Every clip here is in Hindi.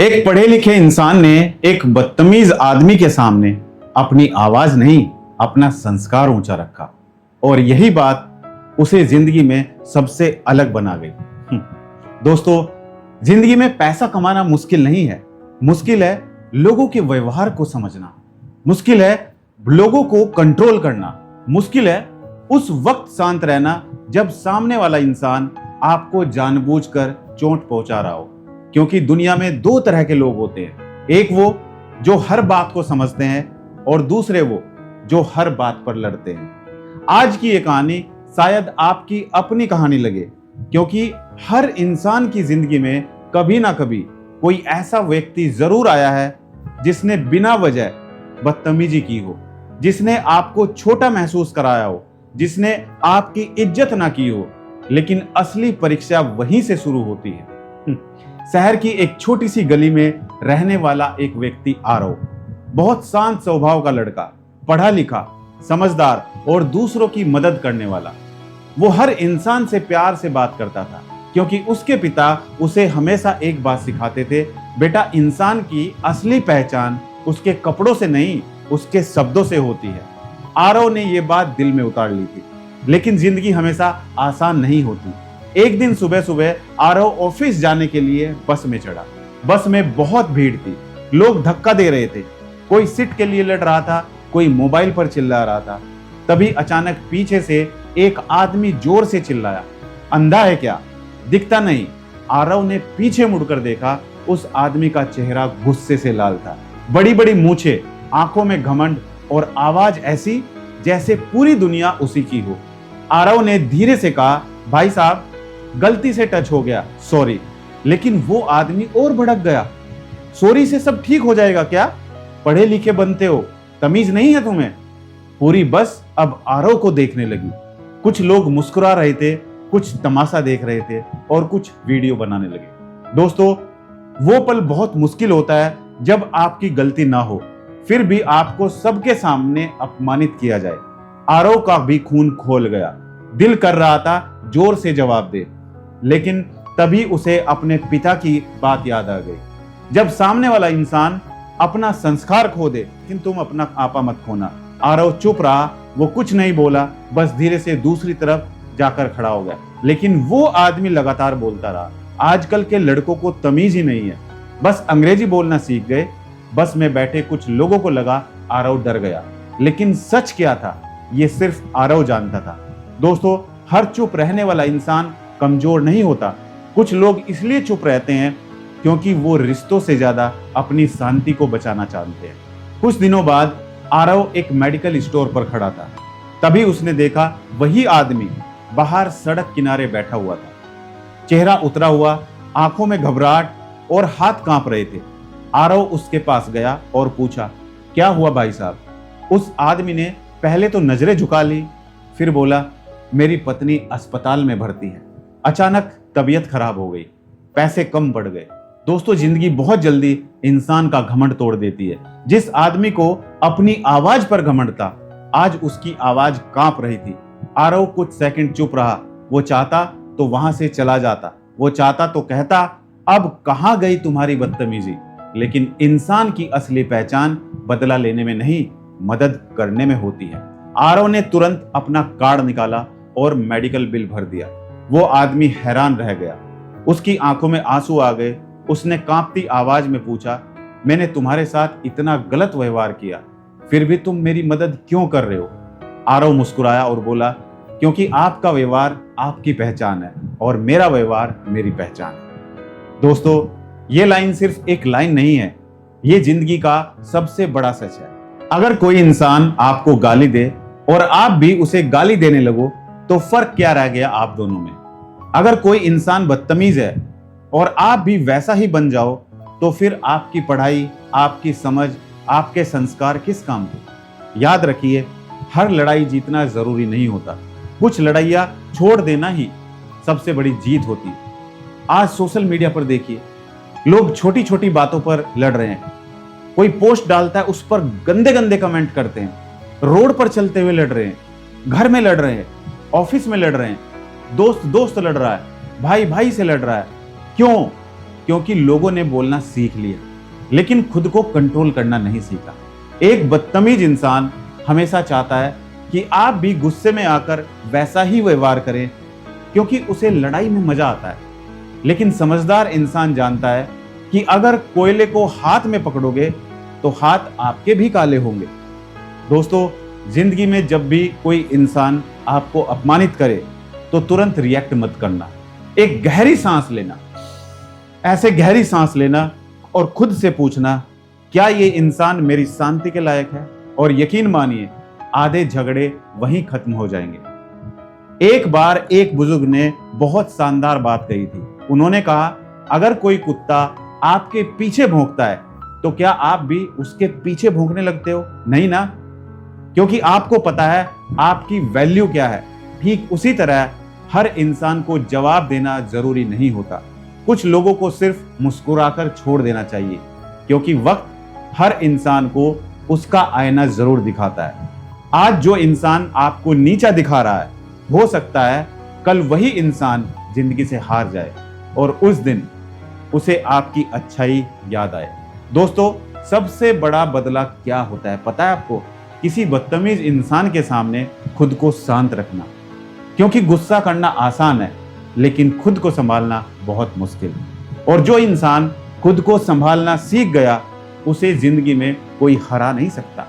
एक पढ़े लिखे इंसान ने एक बदतमीज आदमी के सामने अपनी आवाज नहीं, अपना संस्कार ऊंचा रखा और यही बात उसे जिंदगी में सबसे अलग बना गई। दोस्तों, जिंदगी में पैसा कमाना मुश्किल नहीं है, मुश्किल है लोगों के व्यवहार को समझना, मुश्किल है लोगों को कंट्रोल करना, मुश्किल है उस वक्त शांत रहना जब सामने वाला इंसान आपको जानबूझकर चोट पहुंचा रहा हो। क्योंकि दुनिया में दो तरह के लोग होते हैं, एक वो जो हर बात को समझते हैं और दूसरे वो जो हर बात पर लड़ते हैं। आज की ये कहानी शायद आपकी अपनी कहानी लगे, क्योंकि हर इंसान की जिंदगी में कभी ना कभी कोई ऐसा व्यक्ति जरूर आया है जिसने बिना वजह बदतमीजी की हो, जिसने आपको छोटा महसूस कराया हो, जिसने आपकी इज्जत ना की हो। लेकिन असली परीक्षा वहीं से शुरू होती है। शहर की एक छोटी सी गली में रहने वाला एक व्यक्ति आरव, बहुत शांत स्वभाव का लड़का, पढ़ा लिखा, समझदार और दूसरों की मदद करने वाला। वो हर इंसान से प्यार से बात करता था, क्योंकि उसके पिता उसे हमेशा एक बात सिखाते थे, बेटा इंसान की असली पहचान उसके कपड़ों से नहीं, उसके शब्दों से होती है। आरव ने ये बात दिल में उतार ली थी, लेकिन जिंदगी हमेशा आसान नहीं होती। एक दिन सुबह सुबह आरव ऑफिस जाने के लिए बस में चढ़ा। बस में बहुत भीड़ थी, लोग धक्का दे रहे थे, कोई सीट के लिए लड़ रहा था, कोई मोबाइल पर चिल्ला रहा था। तभी अचानक पीछे से एक आदमी जोर से चिल्लाया, अंधा है क्या, दिखता नहीं? आरव ने पीछे मुड़कर देखा, उस आदमी का चेहरा गुस्से से लाल था, बड़ी बड़ी मूछें, आंखों में घमंड और आवाज ऐसी जैसे पूरी दुनिया उसी की हो। आरव ने धीरे से कहा, भाई साहब गलती से टच हो गया, सॉरी। लेकिन वो आदमी और भड़क गया, सॉरी से सब ठीक हो जाएगा क्या? पढ़े लिखे बनते हो, तमीज नहीं है तुम्हें? पूरी बस अब आरव को देखने लगी। कुछ लोग मुस्कुरा रहे थे, कुछ तमाशा देख रहे थे और कुछ वीडियो बनाने लगे। दोस्तों, वो पल बहुत मुश्किल होता है जब आपकी गलती ना हो, फिर भी आपको सबके सामने अपमानित किया जाए। आरव का भी खून खोल गया, दिल कर रहा था जोर से जवाब दे, लेकिन तभी उसे अपने पिता की बात याद आ गई, जब सामने वाला इंसान अपना संस्कार खो दे, लेकिन तुम अपना आपा मत खोना। आरव चुप रहा, वो कुछ नहीं बोला, बस धीरे से दूसरी तरफ जाकर खड़ा हो गया। लेकिन वो आदमी लगातार बोलता रहा, आजकल के लड़कों को तमीज ही नहीं है, बस अंग्रेजी बोलना सीख गए। बस में बैठे कुछ लोगों को लगा आरव डर गया, लेकिन सच क्या था ये सिर्फ आरव जानता था। दोस्तों, हर चुप रहने वाला इंसान कमजोर नहीं होता। कुछ लोग इसलिए चुप रहते हैं क्योंकि वो रिश्तों से ज्यादा अपनी शांति को बचाना चाहते हैं। कुछ दिनों बाद आरव एक मेडिकल स्टोर पर खड़ा था, तभी उसने देखा वही आदमी बाहर सड़क किनारे बैठा हुआ था, चेहरा उतरा हुआ, आंखों में घबराहट और हाथ कांप रहे थे। आरव उसके पास गया और पूछा, क्या हुआ भाई साहब? उस आदमी ने पहले तो नजरें झुका ली, फिर बोला, मेरी पत्नी अस्पताल में भर्ती है, अचानक तबीयत खराब हो गई, पैसे कम पड़ गए। दोस्तों, जिंदगी बहुत जल्दी इंसान का घमंड तोड़ देती है। जिस आदमी को अपनी आवाज पर घमंड था, आज उसकी आवाज कांप रही थी। आरव कुछ सेकंड चुप रहा। वो चाहता तो वहां से चला जाता, वो चाहता तो कहता, अब कहां गई तुम्हारी बदतमीजी। लेकिन इंसान की असली पहचान बदला लेने में नहीं, मदद करने में होती है। आरव ने तुरंत अपना कार्ड निकाला और मेडिकल बिल भर दिया। वो आदमी हैरान रह गया, उसकी आंखों में आंसू आ गए। उसने कांपती आवाज में पूछा, मैंने तुम्हारे साथ इतना गलत व्यवहार किया, फिर भी तुम मेरी मदद क्यों कर रहे हो? आरव मुस्कुराया और बोला, क्योंकि आपका व्यवहार आपकी पहचान है और मेरा व्यवहार मेरी पहचान है। दोस्तों, ये लाइन सिर्फ एक लाइन नहीं है, ये जिंदगी का सबसे बड़ा सच है। अगर कोई इंसान आपको गाली दे और आप भी उसे गाली देने लगो, तो फर्क क्या रह गया आप दोनों में? अगर कोई इंसान बदतमीज है और आप भी वैसा ही बन जाओ, तो फिर आपकी पढ़ाई, आपकी समझ, आपके संस्कार किस काम के? याद रखिए, हर लड़ाई जीतना जरूरी नहीं होता, कुछ लड़ाइयां छोड़ देना ही सबसे बड़ी जीत होती है। आज सोशल मीडिया पर देखिए, लोग छोटी छोटी बातों पर लड़ रहे हैं। कोई पोस्ट डालता है, उस पर गंदे गंदे कमेंट करते हैं। रोड पर चलते हुए लड़ रहे हैं, घर में लड़ रहे हैं, ऑफिस में लड़ रहे हैं, दोस्त दोस्त लड़ रहा है, भाई भाई से लड़ रहा है। क्यों? क्योंकि लोगों ने बोलना सीख लिया, लेकिन खुद को कंट्रोल करना नहीं सीखा। एक बदतमीज इंसान हमेशा चाहता है कि आप भी गुस्से में आकर वैसा ही व्यवहार करें, क्योंकि उसे लड़ाई में मजा आता है। लेकिन समझदार इंसान जानता है कि अगर कोयले को हाथ में पकड़ोगे तो हाथ आपके भी काले होंगे। दोस्तों, जिंदगी में जब भी कोई इंसान आपको अपमानित करे तो तुरंत रिएक्ट मत करना। एक गहरी सांस लेना, ऐसे गहरी सांस लेना और खुद से पूछना, क्या ये इंसान मेरी शांति के लायक है? और यकीन मानिए, आधे झगड़े वहीं खत्म हो जाएंगे। एक बार एक बुजुर्ग ने बहुत शानदार बात कही थी। उन्होंने कहा, अगर कोई कुत्ता आपके पीछे भौंकता है तो क्या आप भी उसके पीछे भौंकने लगते हो? नहीं ना, क्योंकि आपको पता है आपकी वैल्यू क्या है। ठीक उसी तरह हर इंसान को जवाब देना जरूरी नहीं होता। कुछ लोगों को सिर्फ मुस्कुराकर छोड़ देना चाहिए, क्योंकि वक्त हर इंसान को उसका आईना जरूर दिखाता है। आज जो इंसान आपको नीचा दिखा रहा है, हो सकता है कल वही इंसान जिंदगी से हार जाए और उस दिन उसे आपकी अच्छाई याद आए। दोस्तों, सबसे बड़ा बदला क्या होता है पता है आपको? किसी बदतमीज इंसान के सामने खुद को शांत रखना, क्योंकि गुस्सा करना आसान है लेकिन खुद को संभालना बहुत मुश्किल। और जो इंसान खुद को संभालना सीख गया, उसे जिंदगी में कोई हरा नहीं सकता।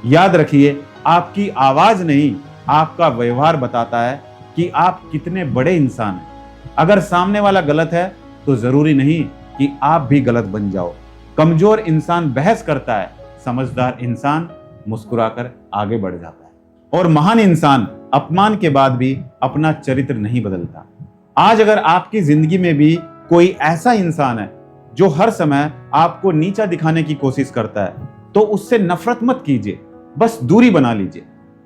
याद रखिए, आपकी आवाज नहीं, आपका व्यवहार बताता है कि आप कितने बड़े इंसान हैं। अगर सामने वाला गलत है तो जरूरी नहीं कि आप भी गलत बन जाओ। कमजोर इंसान बहस करता है, समझदार इंसान मुस्कुराकर आगे बढ़ जाता है। और महान इंसान अपमान के बाद भी अपना चरित्र नहीं बदलता। आज अगर आपकी जिंदगी में भी कोई ऐसा इंसान है जो हर समय आपको नीचा दिखाने की कोशिश करता है, तो उससे नफरत मत कीजिए, बस दूरी बना लीजिए।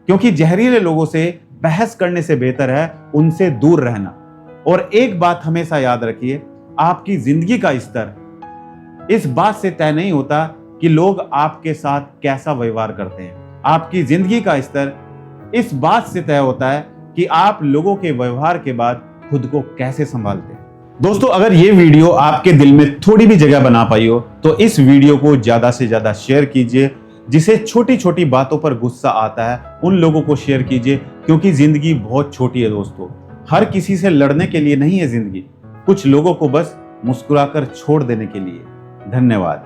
क्योंकि जहरीले लोगों से बहस करने से बेहतर है उनसे दूर रहना। और एक बात हमेशा याद रखिए, आपकी जिंदगी का स्तर इस बात से तय नहीं होता कि लोग आपके साथ कैसा व्यवहार करते हैं। आपकी जिंदगी का स्तर इस बात से तय होता है कि आप लोगों के व्यवहार के बाद खुद को कैसे संभालते हैं। दोस्तों, अगर ये वीडियो आपके दिल में थोड़ी भी जगह बना पाई हो तो इस वीडियो को ज्यादा से ज्यादा शेयर कीजिए। जिसे छोटी छोटी बातों पर गुस्सा आता है, उन लोगों को शेयर कीजिए, क्योंकि जिंदगी बहुत छोटी है दोस्तों। हर किसी से लड़ने के लिए नहीं है जिंदगी, कुछ लोगों को बस मुस्कुराकर छोड़ देने के लिए। धन्यवाद।